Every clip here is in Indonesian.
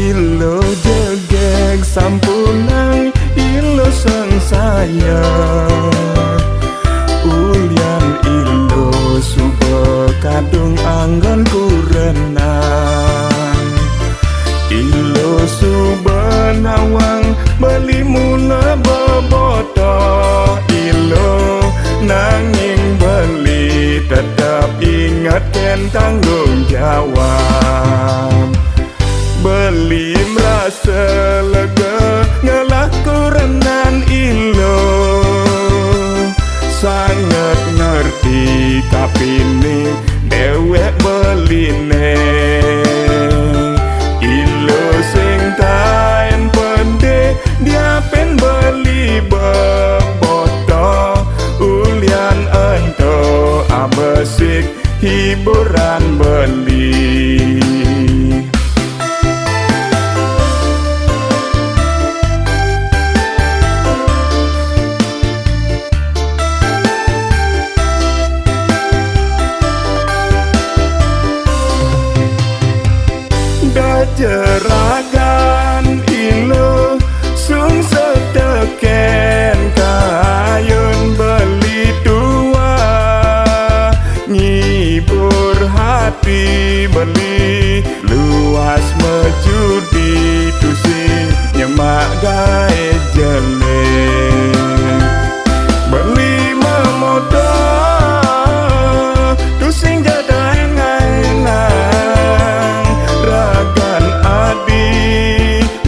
ilo jegek sampunang ilo sengsaya ulian ilo suba kadung anggon kurenang ilo suba nawang beli mula boboto ilo nanging beli tetap ingat ken tanggung jawab beli merasa lega ngelah kurenan ilo sangat ngerti tapi ini dewek beline ilo sing tain pende dia pen beli beboto ulian ento abesik hiburan beli jeragan ilo sung seteken kayun beli dua ngibur hati beli luas mejudi tusing nyemak gae jelek beli memodal tusing jadai ngainang ragan adi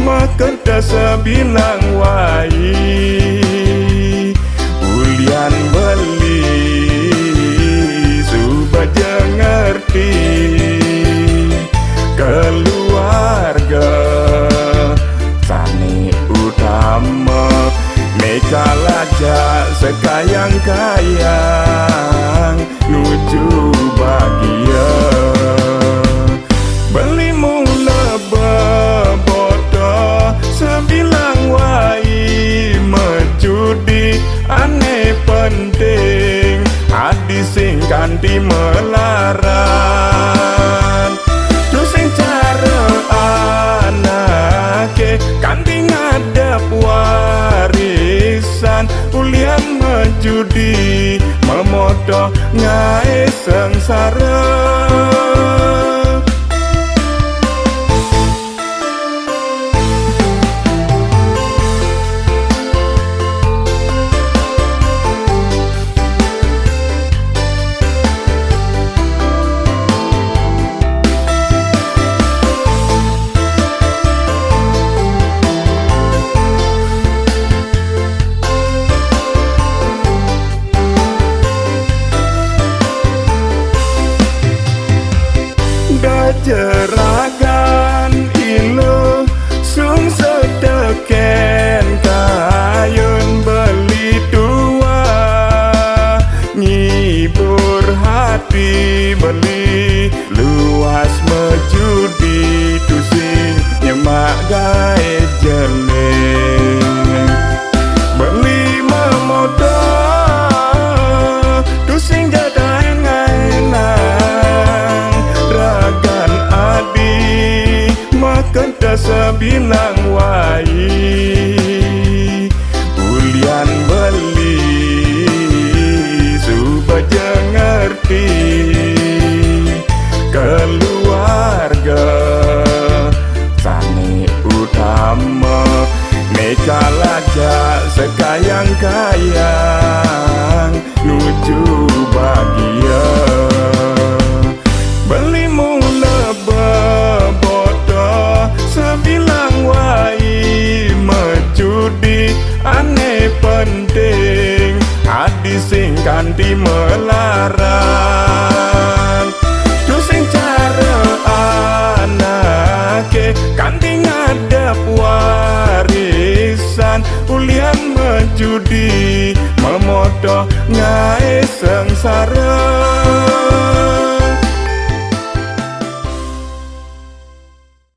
makan sebilang wai ulian beli subaja ngerti keluarga sani utama meka lajak sekayang-kayang nuju bahagia beli mula beboto sebilang wai mejudi aneh penting adi sing kanti melaran sing cara anake kanti ngadep warisan ulian mejudi memoto ngae sengsara jeragan ilo sung seteken kayun beli dua ngibur hati beli luas mejudi tusing nyemak gae jelek beli memodal tusing jadai ngainang ragan adi makan sebilang wai ulian beli subaja ngerti keluarga sani utama meka lajak sekayang-kayang nuju bahagia beli mula beboto sebilang wai mejudi aneh penting adi sing kanti melaran sing cara anake kanti ngadep warisan ulian mejudi memoto ngae sengsara